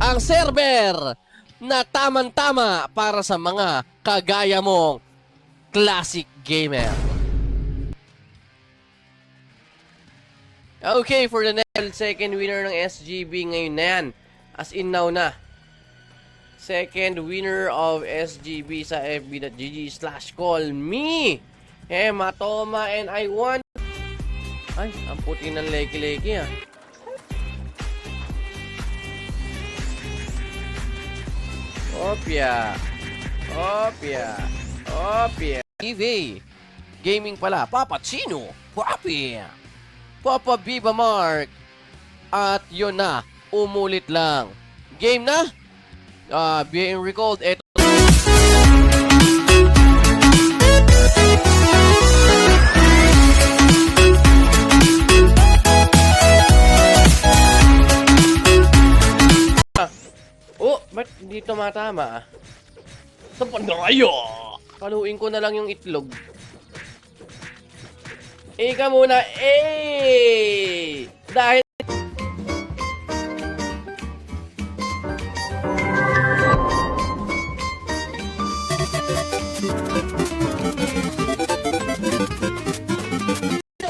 ang server na tamang-tama para sa mga kagaya mong classic gamer. Okay, for the next second winner ng SGB ngayon na yan. As in now na. Second winner of SGB sa fb.gg/callme. Hematoma and I want... Ay, ang puti ng leki-leki ah. Opya. TV. Gaming pala. Papachino. Papi. Papa Viva Mark. At yun na. Umulit lang. Game na? Being recalled. Eto. Oh, ba't hindi tumatama ah? Saan na kayo? Paluin ko na lang yung itlog. Ika muna, dahil...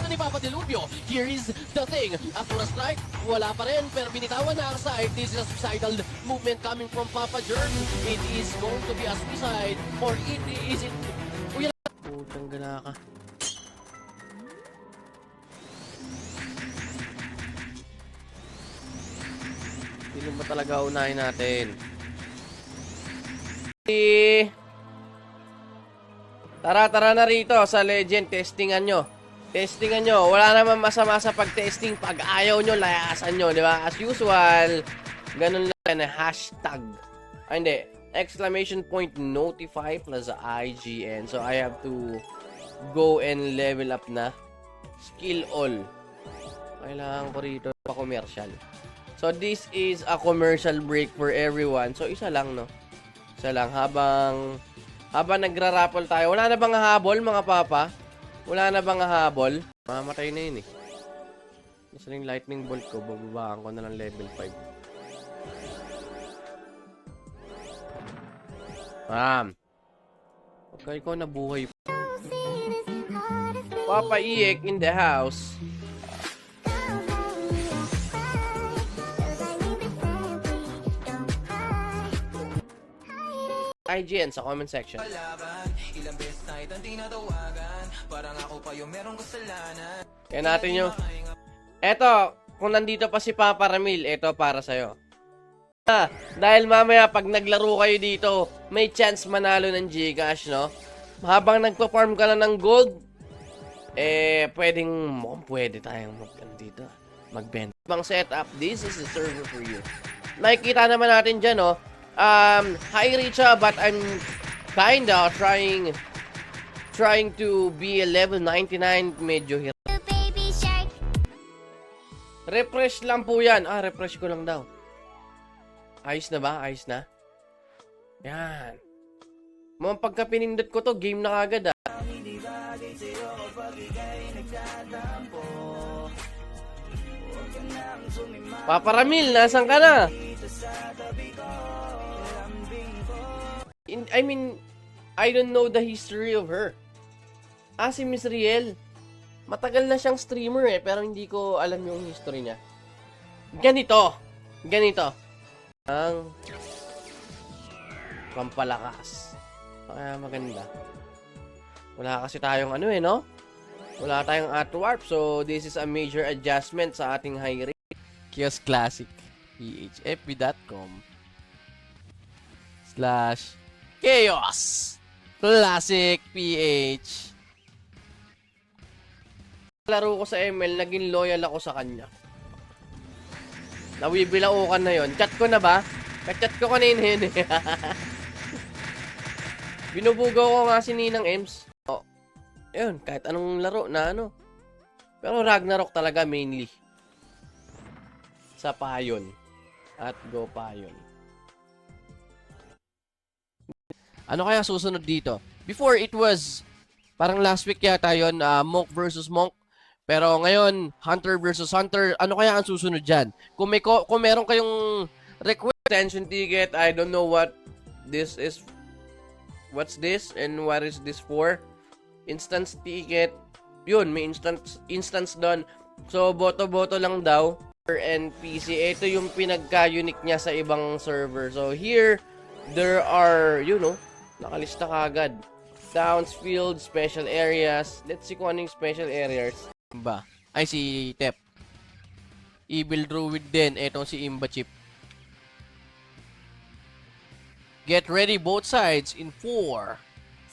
ni Papa Delubio, here is the thing. After a strike, wala pa rin, pero binitawan na ang side. This is a suicidal movement coming from Papa Jerk. It is going to be a suicide, or it is it... Uy, putang gala ka. Sino ba talaga unahin natin? Tara na rito sa Legend. Testingan nyo. Wala naman masama sa pag-testing. Pag ayaw nyo, layasan nyo. Di ba? As usual, ganun lang na hashtag. Hindi. Exclamation point notify plus IGN. So, I have to go and level up na. Skill all. Kailangan ko rito pa-commercial. So, this is a commercial break for everyone. So, isa lang, no? Isa lang. Habang nagra-raffle tayo. Wala na bang habol, mga papa? Wala na bang habol? Mamatay na yun eh. Nasa yung lightning bolt ko. Bababaan ko na lang level 5. Okay, ikaw nabuhay. Papa Iek in the house. IGN sa comment section. Kaya natin yung... Eto, kung nandito pa si Papa Ramil, eto para sa'yo. Dahil mamaya pag naglaro kayo dito, may chance manalo ng Gcash, no? Habang nagpa-farm ka na ng gold, pwede tayong magbenta. Pang setup, this is the server for you. Nakikita naman natin dyan, no? Hi Richa, but I'm kinda trying to be a level 99, medyo hirap. Refresh lang po yan. Refresh ko lang daw. Ayos na ba? Ayos na? Yan. Mga pagka pinindot ko to, game na kagad ah. Papa Ramil, nasan ka na? I mean, I don't know the history of her. Si Miss Riel. Matagal na siyang streamer pero hindi ko alam yung history niya. Ganito. Ang pampalakas. Kaya maganda. Wala kasi tayong no? Wala tayong Atwarp. So, this is a major adjustment sa ating high rate. Kiosk Classic. phfb.com/Chaos Classic PH. Laro ko sa ML, naging loyal ako sa kanya. Nawibilaukan na yon. Chat ko na ba? Ka-chat ko kanina yun eh. Binubugaw ko nga si Ninang Ems. Yun, kahit anong laro na Pero Ragnarok talaga mainly. Sa Payon. At Go Payon. Ano kaya susunod dito? Before it was, parang last week yata yun, Monk versus Monk. Pero ngayon, Hunter versus Hunter. Ano kaya ang susunod dyan? Kung meron kayong request Attention ticket. I don't know what this is. What's this and what is this for? Instance ticket. Yun, may instance doon. So, boto-boto lang daw. And PC. Ito yung pinagka-unique niya sa ibang server. So, here, there are, nakalista kagad. Towns, fields, special areas. Let's see kung ano yung special areas. Imba. Ay, si Tep. Evil Druid din. Etong si Imba Chip. Get ready both sides in 4,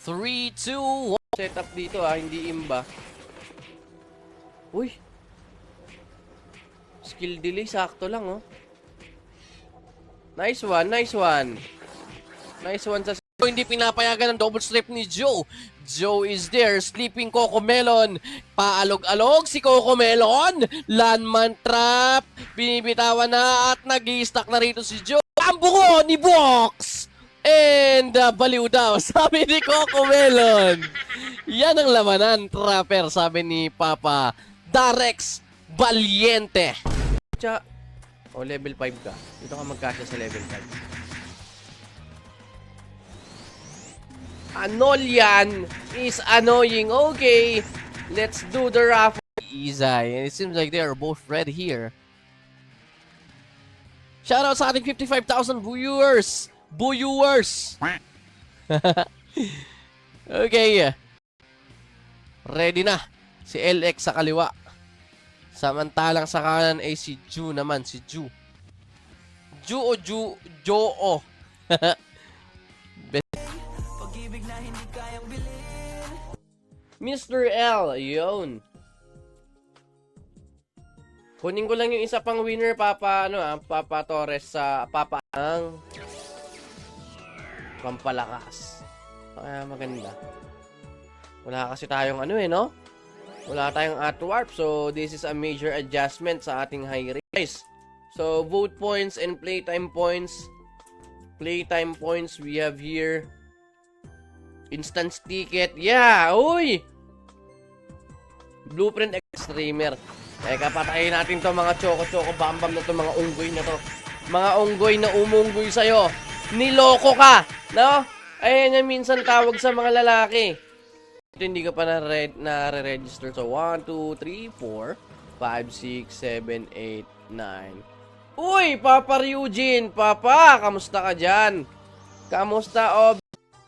3, 2, 1. Setup dito hindi Imba. Uy. Skill delay, sakto lang Nice one, nice one. Nice one sa hindi pinapayagan ng double strip ni Joe. Joe is there, sleeping Cocomelon. Paalog-alog si Cocomelon. Landman trap. Binibitawan na at nag-i-stack na rito si Joe. Ang bungo ni Box. And baliw daw, sabi ni Cocomelon. Yan ang lamanan, trapper, sabi ni Papa Darex Valiente. Level 5 ka. Dito ka magkasya sa level 5. Anolian is annoying. Okay, let's do the raffle. Izay, and it seems like they are both red here. Shoutout sa ating 55,000 viewers. Okay. Ready na. Si LX sa kaliwa. Samantalang sa kanan ay si Ju naman. Si Ju. Ju o Ju? Jo-o. Mr. L, yun. Kunin ko lang yung isa pang winner, Papa Torres sa Papa ang pampalakas. Kaya maganda. Wala kasi tayong no? Wala tayong Atwarp, so this is a major adjustment sa ating high race. So, vote points and playtime points. Playtime points we have here. Instance ticket. Yeah! Uy! Blueprint Extremer. Teka, patayin natin to mga choco-choco bambam na to, mga unggoy na to. Mga unggoy na umunggoy sa'yo. Niloko ka! No? Ayan yan minsan tawag sa mga lalaki. Ito hindi ka pa na-re-register. So, 1, 2, 3, 4, 5, 6, 7, 8, 9. Uy! Papa Ryujin! Papa! Kamusta ka dyan? Kamusta,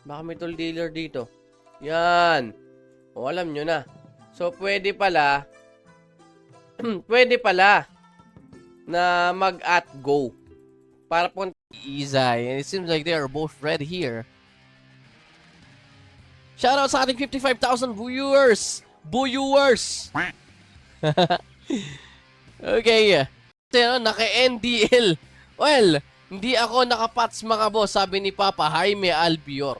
Baka may tool dealer dito. Yan. Alam nyo na. So, pwede pala na mag-at go. Para po Izay. And it seems like they are both red here. Shoutout sa ating 55,000 viewers. Okay. Naka-NDL. Well, hindi ako nakapats mga boss, sabi ni Papa Jaime Albior.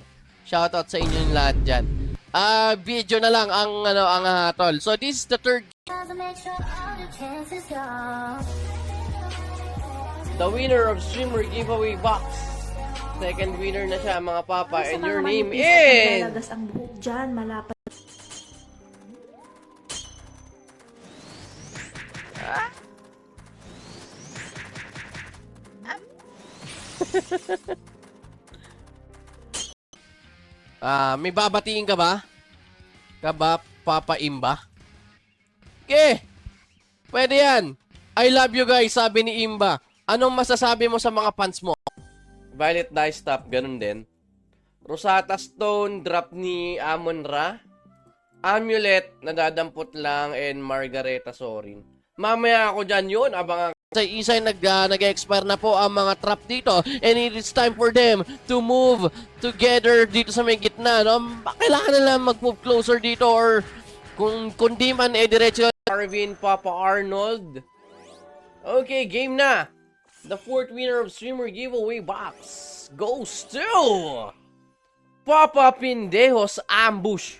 Shoutout sa inyong lahat dyan. Video na lang ang hatol. So this is the third. The winner of streamer giveaway box. Second winner na siya mga Papa. And your name is... Malagas ang buhok dyan, malapad. May babatiin ka ba? Papa Imba? Okay. Pwede yan. I love you guys, sabi ni Imba. Anong masasabi mo sa mga fans mo? Violet Dice Top, ganun din. Rosetta Stone, drop ni Amon Ra. Amulet, nadadampot lang, and Margareta Sorin. Mamaya ako dyan yun, abangan. Sa isay nag-expire na po ang mga trap dito, and it is time for them to move together dito sa may gitna, no? Kailangan nila mag-move closer dito, or kung di man, diretso. Arvin, Papa Arnold. Okay, game na. The fourth winner of streamer giveaway box goes to Papa Pindejos Ambush.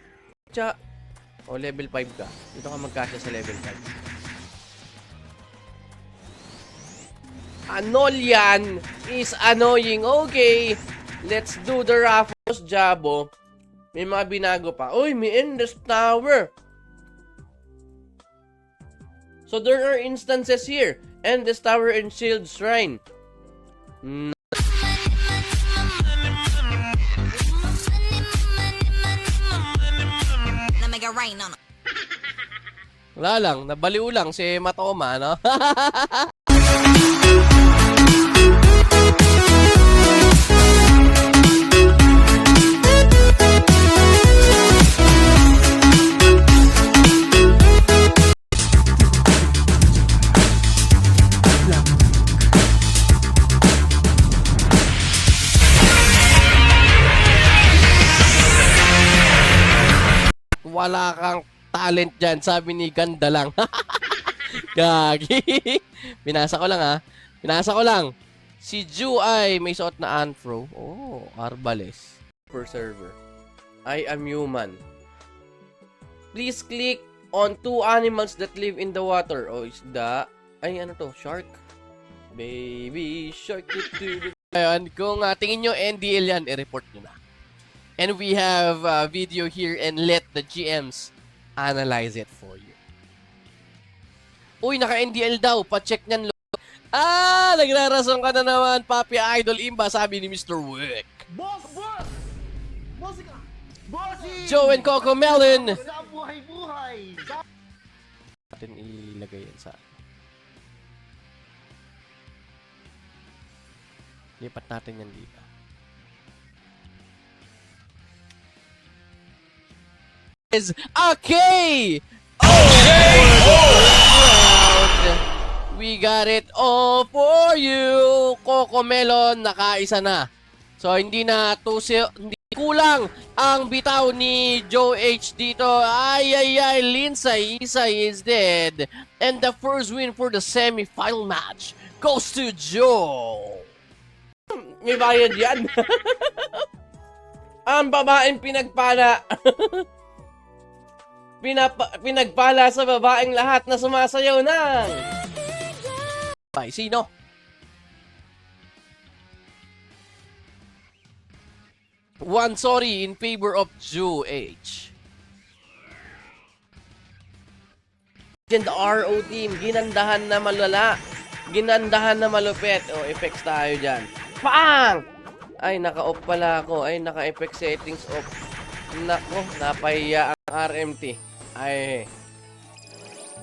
Level 5 ka. Dito ka magkasya sa level 5. Anolian is annoying. Okay, let's do the raffles, Jabo. May mga binago pa. Uy, may Endless Tower. So there are instances here. Endless Tower and Shield Shrine. Wala lang, nabaliw lang si Matoma, no? Wala kang talent dyan, sabi ni Ganda lang. Gagi. Binasa ko lang, ha. Binasa ko lang. Si Ju ay may suot na Anfro. Oh, Arbales. Per server. I am human. Please click on 2 animals that live in the water. Oh, isda. Ay, ano to? Shark. Baby shark. Ayun, kung tingin nyo NDL yan, i-report nyo na. And we have a video here and let the GMs analyze it for you. Uy, naka-NDL daw. Pa-check nyan. Nagrarason ka na naman, Papi Idol Imba, sabi ni Mr. Wick. Boss! Boss ka! Bossy! Joe and Coco Melon. Sa buhay-buhay! Natin ilagay yan sa... Lipat natin yan dito. Is okay! We got it all for you. Coco Melon, nakaisa na. So, hindi na hindi kulang ang bitaw ni Joe H dito. Ay, Lindsay Isay is dead. And the first win for the semi-final match goes to Joe. May bayad yan. Ang babaeng pinagpala. Pinagpala sa babaeng lahat na sumasayaw ng... Ay, sino? One sorry in favor of Joe H. And the RO team, ginandahan na malala. Ginandahan na malupit. O, effects tayo dyan. Pang! Ay, naka-off pala ako. Ay, naka-effect settings off. Nako, napahiya ang RMT. Ay,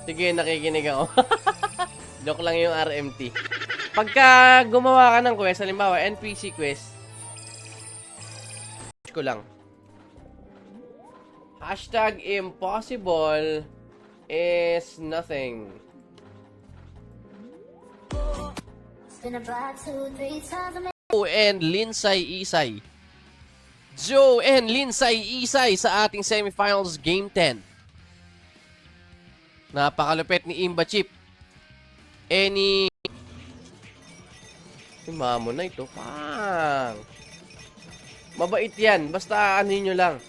sige, nakikinig ako. Joke lang yung RMT. Pagka gumawa ka ng quest, halimbawa, NPC quest, ko lang. Hashtag impossible is nothing. Joe and Lindsay Isay. Joe and Lindsay Isay sa ating semifinals game 10. Napakalupit ni Imba Chip. Any mamo na ito. Pang! Mabait yan. Basta ano nyo lang.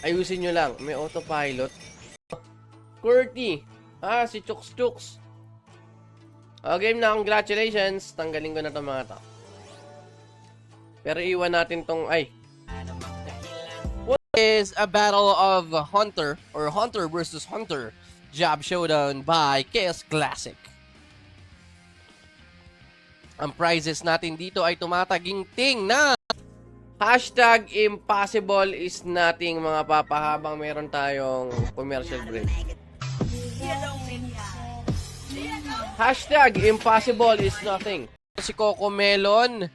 Ayusin nyo lang. May autopilot. Curty. Si Chooks Chooks. Game na. Congratulations. Tanggalin ko na itong mga tao. Pero iwan natin tong... What is a battle of Hunter or Hunter versus Hunter Job Showdown by KS Classic. Ang prizes natin dito ay tumataginting na hashtag impossible is nothing, mga papahabang meron tayong commercial break. Hashtag impossible is nothing. Si Coco Melon,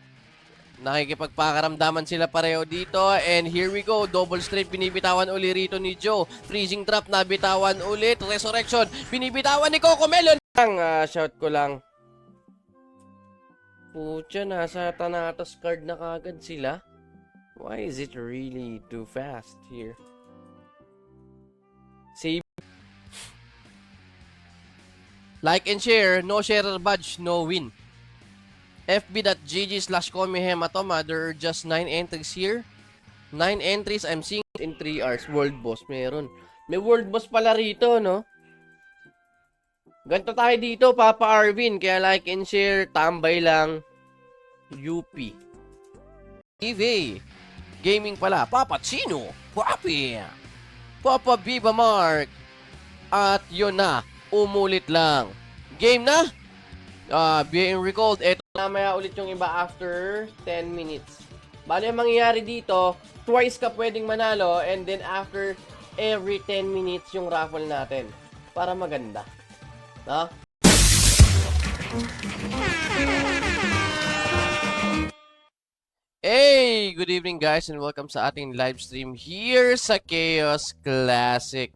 nakikipagpakaramdaman sila pareho dito. And here we go. Double straight. Binibitawan uli rito ni Joe. Freezing trap. Nabitawan ulit. Resurrection. Binibitawan ni Coco Melon. Shout ko lang. Pucha, nasa Thanatos card na kagad sila. Why is it really too fast here? Save. Like and share. No sharer badge. No win. fb.gg/comihematoma. There are just 9 entries here. 9 entries. I'm seeing it in 3 hours. World boss meron. May world boss pala rito, no? Ganto tayo dito, Papa Arvin. Kaya like and share. Tambay lang. UP. TV. Gaming pala. Papa Chino. Papi. Papa Viva Mark. At yun na. Umulit lang. Game na. Being recalled. Eto mamaya ulit yung iba after 10 minutes. Bali, ang mangyayari dito, twice ka pwedeng manalo and then after every 10 minutes yung raffle natin. Para maganda. No? Hey! Good evening guys and welcome sa ating live stream here sa Chaos Classic.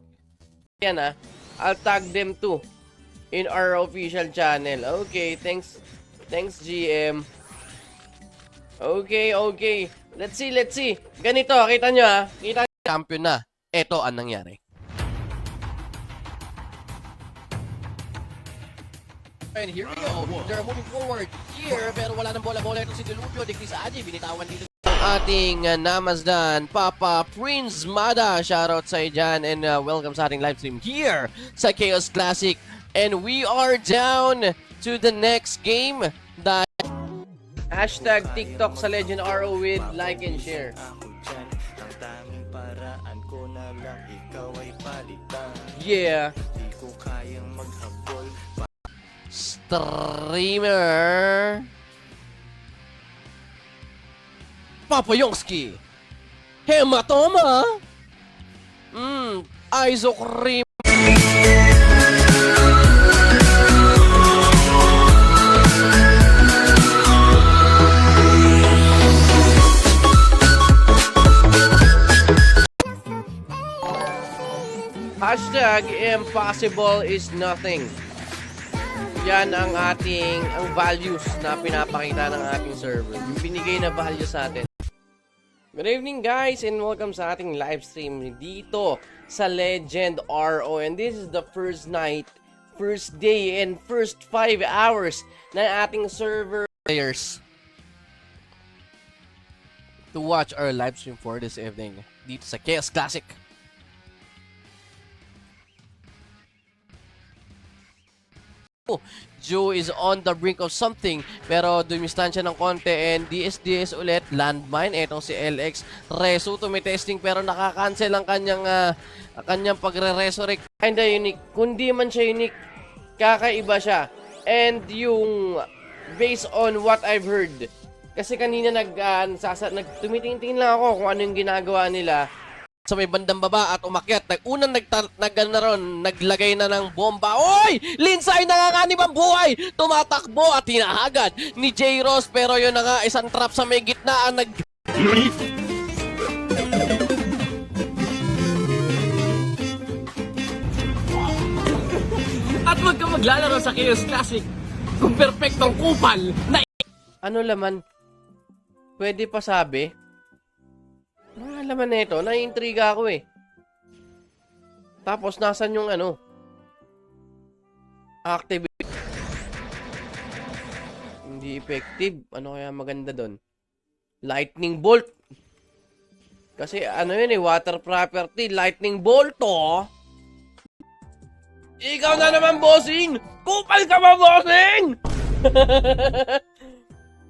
Yan I'll tag them too in our official channel. Okay, thanks GM. Okay. Let's see. Ganito, kita nyo Kita nyo, champion na. Ito ang nangyari. And here we go. They're moving forward here. Pero wala ng bola-bola. Ito si Delupio. Di Chris Aji. Binitawan dito. Ang ating Namasdan, Papa Prince Mada. Shoutout sa dyan. And welcome sa ating live stream here sa Chaos Classic. And we are down to the next game. Hashtag TikTok sa Legend RO with like and share. Yeah. Streamer Papa Yongski Hematoma Isocream. Hashtag impossible is nothing. Yan ang values na pinapakita ng ating server. Yung binigay na value sa atin. Good evening guys and welcome sa ating live stream dito sa Legend RO. And this is the first night, first day, and first 5 hours ng ating server players to watch our live stream for this evening dito sa Chaos Classic. Joe is on the brink of something pero dumistansya ng konti and DS ulit, landmine. Etong si LX Resu tumitesting pero nakakancel ang kanyang pagre-resurrect. Kinda unique, kundi man siya unique, kakaiba siya. And yung based on what I've heard, kasi kanina tumitingin lang ako kung ano yung ginagawa nila sa may bandang baba at umakyat. Naglagay na ng bomba. Oy! Linsay nanganganib ang buhay! Tumatakbo at hinahagad ni J. Ross. Pero yun na nga, isang trap sa may gitna ang At wag ka maglalaro sa Chaos Classic kung perfectong kupal na... Ano laman? Pwede pa sabi? Ano laman na ito? Naiintriga ako Tapos, nasan yung activate. Hindi effective. Ano kaya maganda doon? Lightning bolt. Kasi water property. Lightning bolt Ikaw na naman, bossing! Kupal ka ba, bossing?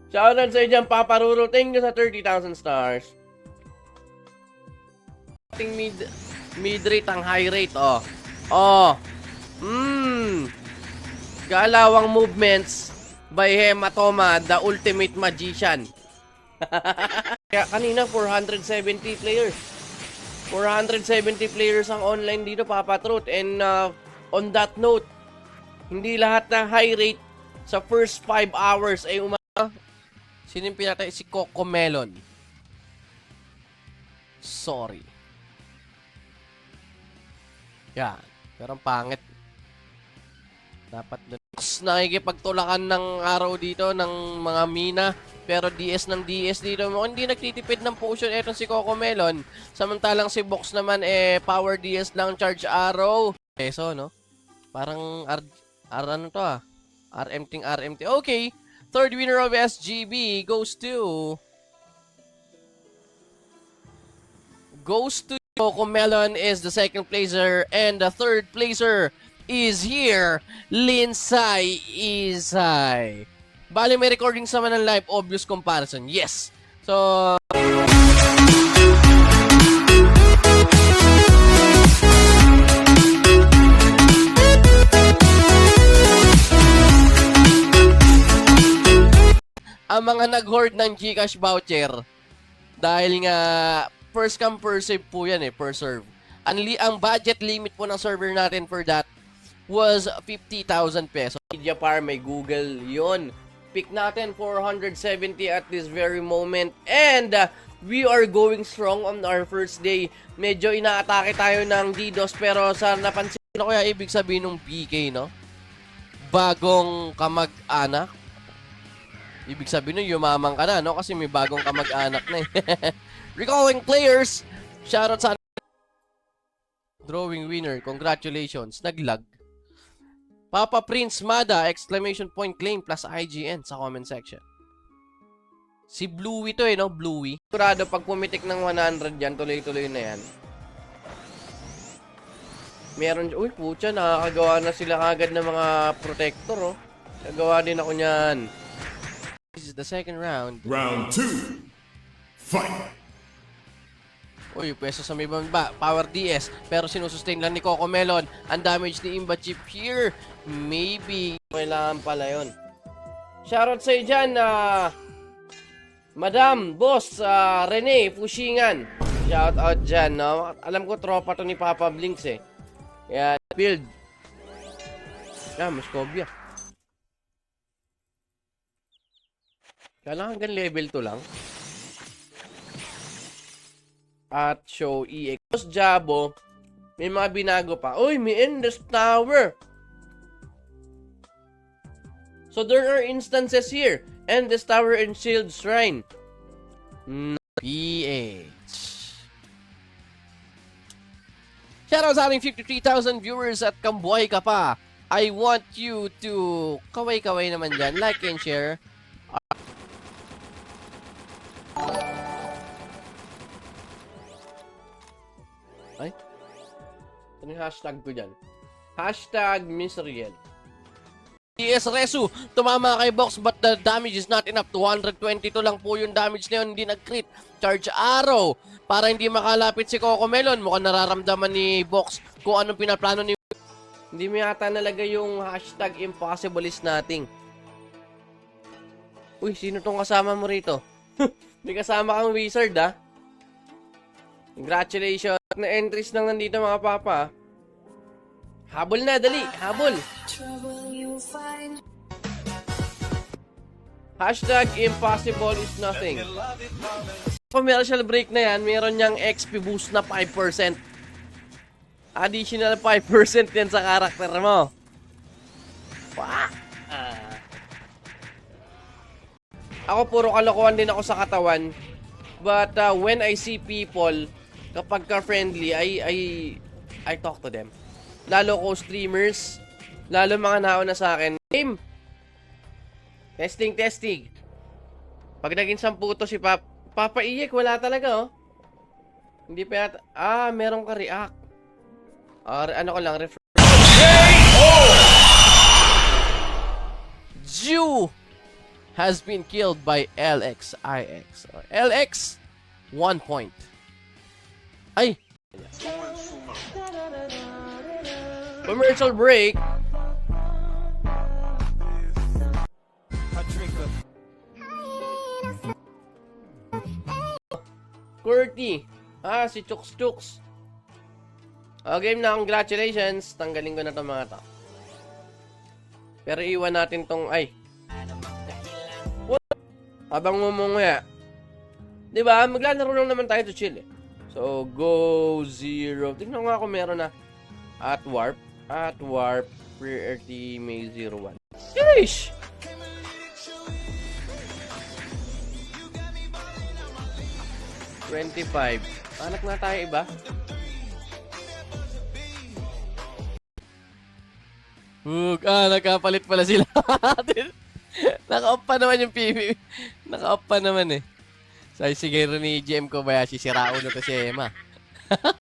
Shoutout sa dyan, Papa Ruro. Thank you sa 30,000 stars. Mid rate ang high rate galawang movements by Hematoma, the ultimate magician. Kaya kanina 470 players ang online dito, Papa Truth. And on that note, hindi lahat ng high rate sa first 5 hours ay Sinimpin natin si Coco Melon. Sorry. Yan. Pero ang pangit. Dapat nakikipagtulakan ng araw dito ng mga mina. Pero DS ng DS dito. Hindi nagtitipid ng potion. Etong si Coco Melon. Samantalang si Box naman power DS lang, charge arrow. Peso, no? Parang RMT. Okay. Third winner of SGB goes to Coco Melon is the second placer, and the third placer is here, Linsay Isay. Bali, may recording sa man ng live, obvious comparison. Yes. So, ang mga nag-hoard ng Gcash voucher, Dahil nga, first come, first serve po yan per serve. Ang budget limit po ng server natin for that was 50,000 pesos. Media Par, may Google yon. Pick natin 470 at this very moment. And we are going strong on our first day. Medyo inaatake tayo ng DDoS pero sa napansin ko kaya ibig sabihin ng PK, no? Bagong kamag-anak. Ibig sabihin nun, yumamang ka na, no? Kasi may bagong kamag-anak na Recalling players. Shoutout sa drawing winner. Congratulations. Naglag. Papa Prince Mada, exclamation point claim plus IGN sa comment section. Si Bluey to no? Bluey. Sigurado pag pumitik ng 100 yan, tuloy-tuloy na yan. Meron, uy, putya, nakakagawa na sila kagad ng mga protector, Nagawa din ako niyan. This is the second round. Round 2. Fight! Uy, pwesto sa may bamba. Power DS. Pero sinusustain lang ni Coco Melon. Ang damage ni Imba Chip here. Maybe. Kailangan pala yun. Shoutout sa'yo dyan, Madam, Boss, Rene, Pushingan. Shoutout dyan, no? Alam ko, tropa to ni Papa Blinks, Kaya, build. Muscovia. Kailangan hanggang level 2 lang. At show EX. Jabo, may mga binago pa. Uy, may Endless Tower. So there are instances here. Endless Tower and Shield Shrine. PH. Shoutout sa ating 53,000 viewers at kambuhay ka pa. I want you to kaway-kaway naman dyan. Like and share. Ay? Ano yung hashtag ko dyan? Hashtag Misriel. DS Resu, tumama kay Box but the damage is not enough. 222 lang po yung damage na yun, hindi nag-crit. Charge Arrow, para hindi makalapit si Coco Melon. Mukhang nararamdaman ni Box kung anong pinaplano ni... Hindi mo yata nalagay yung hashtag impossible is nothing. Uy, sino tong kasama mo rito? May kasama kang wizard, Congratulations. Na entries lang nandito mga papa. Habol na, dali. Habol. Hashtag impossible is nothing. Commercial break na yan, meron niyang XP boost na 5%. Additional 5% yan sa karakter mo. Ako puro kalokohan din ako sa katawan. But when I see people kapag ka-friendly, I talk to them. Lalo ko streamers, lalo mga nauna sa akin. Game! Testing. Pag naging 10 to si Papa Iyek, wala talaga, Hindi pa yata, meron ka react. Ano ko lang, refer. Jew has been killed by LXIX. LX, 1 point. Ay! Commercial break. Curty. Si Chooks. Game na, congratulations. Tanggalin ko na itong mga to. Pero iwan natin tong, habang mumunguya. Diba? Maglalaro lang naman tayo to chill, So, go 0. Tingnan nga kung meron na. At warp, pre-RT May 01. Sheesh! $25. Anak na tayo iba. Nagkapalit pala sila. Naka-off pa naman yung PV. Naka-off pa naman Sige ni GM Kobayashi, si Rauno to si Emma.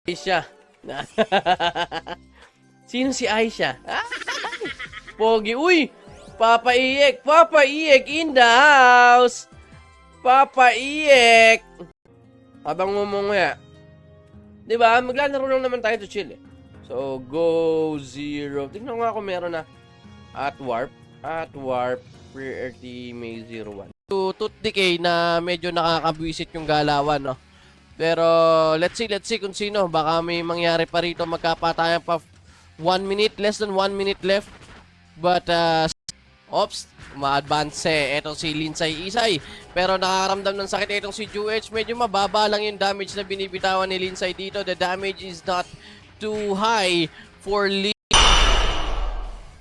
Aisha. Sino si Aisha? Pogi. Uy! Papa Iyek in the house! Papa Iyek! Habang mumunguya. Diba? Maglalaro lang naman tayo to chill, So, go 0. Tingnan nga kung meron na. At warp, pre-RT May 01. to Tooth Decay na medyo nakakabwisit yung galawan, no? Pero let's see kung sino. Baka may mangyari pa rito, magkapatayan pa. 1 minute, less than 1 minute left. But ops, ma-advance etong si Linsay Isay. Pero nakakaramdam ng sakit etong si Juh. Medyo mababa lang yung damage na binibitawan ni Linsay dito. The damage is not too high for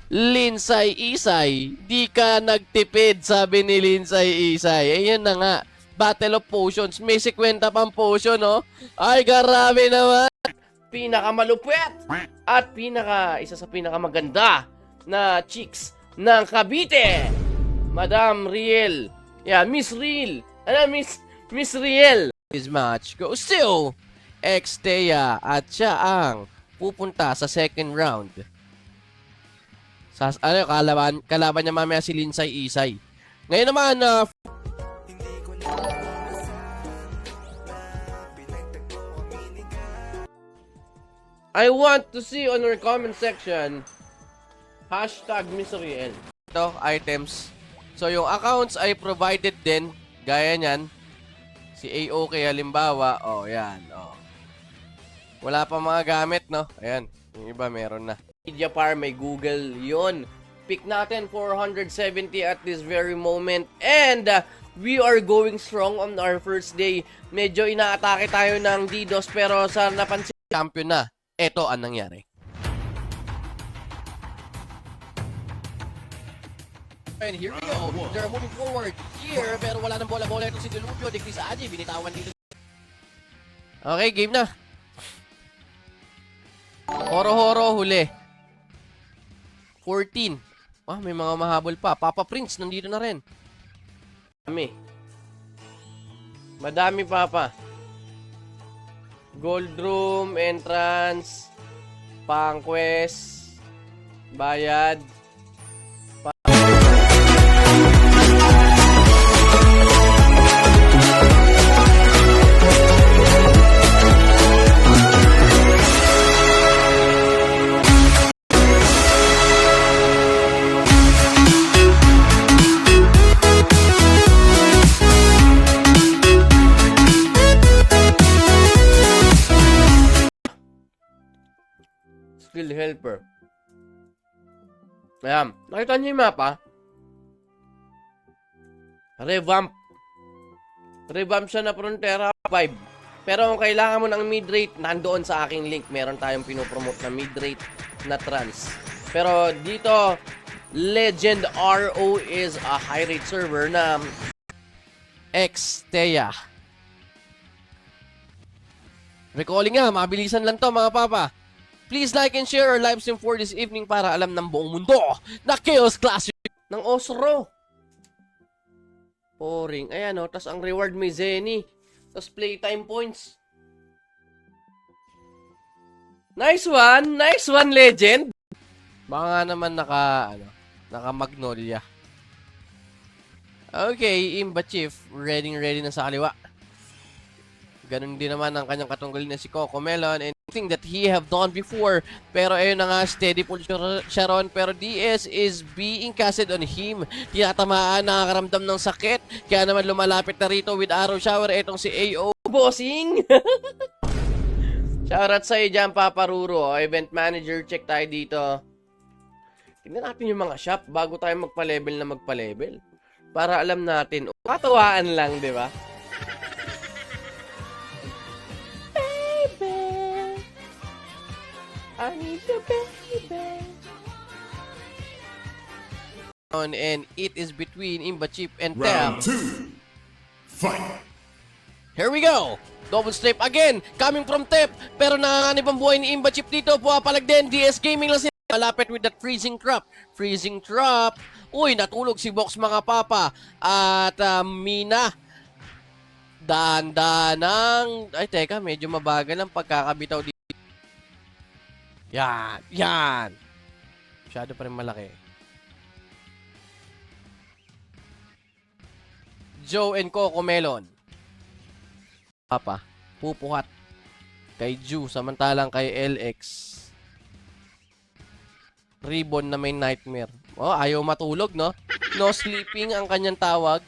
Linsay Isay. Di ka nagtipid, sabi ni Linsay Isay. Ayan na nga. Battle of Potions. May 50 pang potion, no? Ay, grabe naman. Pinakamalupit at isa sa pinakamaganda na chicks ng Cavite. Madam Riel. Yeah, Miss Riel. Ano, Miss Riel. This match goes to Xtea at siya ang pupunta sa second round. Kalaban niya mamaya si Linsay Isay. Ngayon naman, I want to see on our comment section hashtag Misriel. Ito, items. So, yung accounts ay provided din. Gaya nyan. Si AOK halimbawa. Oh, yan. Oh. Wala pa mga gamit, no? Ayan. Yung iba meron na. Mediapar, may Google yon. Pick natin 470 at this very moment. And we are going strong on our first day. Medyo inaatake tayo ng DDoS pero sa napansin champion na. Ito ang nangyari. And here we go. They're moving forward here pero wala nang bola-bola ito si Delupio. Di Chris Aji, binitawan dito. Okay, game na. Horo-horo, huli. 14. Ah, may mga mahabol pa. Papa Prince, nandito na rin. Madami, Papa. Gold Room, Entrance, Pangquest, Bayad. Skill helper. Ayan. Nakita niyo yung mapa? Revamp. Revamp siya na Frontera 5. Pero kung kailangan mo ng mid-rate, nandoon sa aking link. Meron tayong pinopromote na mid-rate na trans. Pero dito, Legend RO is a high-rate server na Xtea. Recalling nga, mabilisan lang to mga papa. Please like and share our live stream for this evening para alam ng buong mundo na Chaos Classic ng Osro. Boring. Ayan o. Tas ang reward may Zenny. Tas playtime points. Nice one. Nice one, Legend. Baka naman naka Magnolia. Okay, Imba Chief. Ready na sa kaliwa. Ganun din naman ang kanyang katunggalin na si Coco Melon and thing that he have done before. Pero ayun na nga, steady pull Sharon. Pero DS is being casted on him. Tinatamaan, nakakaramdam ng sakit. Kaya naman lumalapit na rito with arrow shower. Etong si AO. Bossing! Shoutout sa'yo dyan, Papa Ruro. Event manager, check tayo dito. Tignan natin yung mga shop bago tayo magpa-level. Para alam natin. Katawaan lang, di ba? I need you, baby. And it is between Imba Chip and Round Tem. 2. Fight. Here we go. Double strip again. Coming from Tep. Pero nanganganib ang buhay ni Imba Chip dito. Puwapalag din. DS Gaming lang sila. Malapit with that freezing trap. Freezing trap. Uy, natulog si Box mga papa. At Mina. Dahan-dahan. Ay, teka. Medyo mabagal ang pagkakabitaw dito. Yan. Masyado pa rin malaki. Joe and Coco Melon. Papa, pupuhat. Kay Ju, samantalang kay LX. Ribbon na may nightmare. Oh, ayaw matulog, no? No sleeping ang kanyang tawag.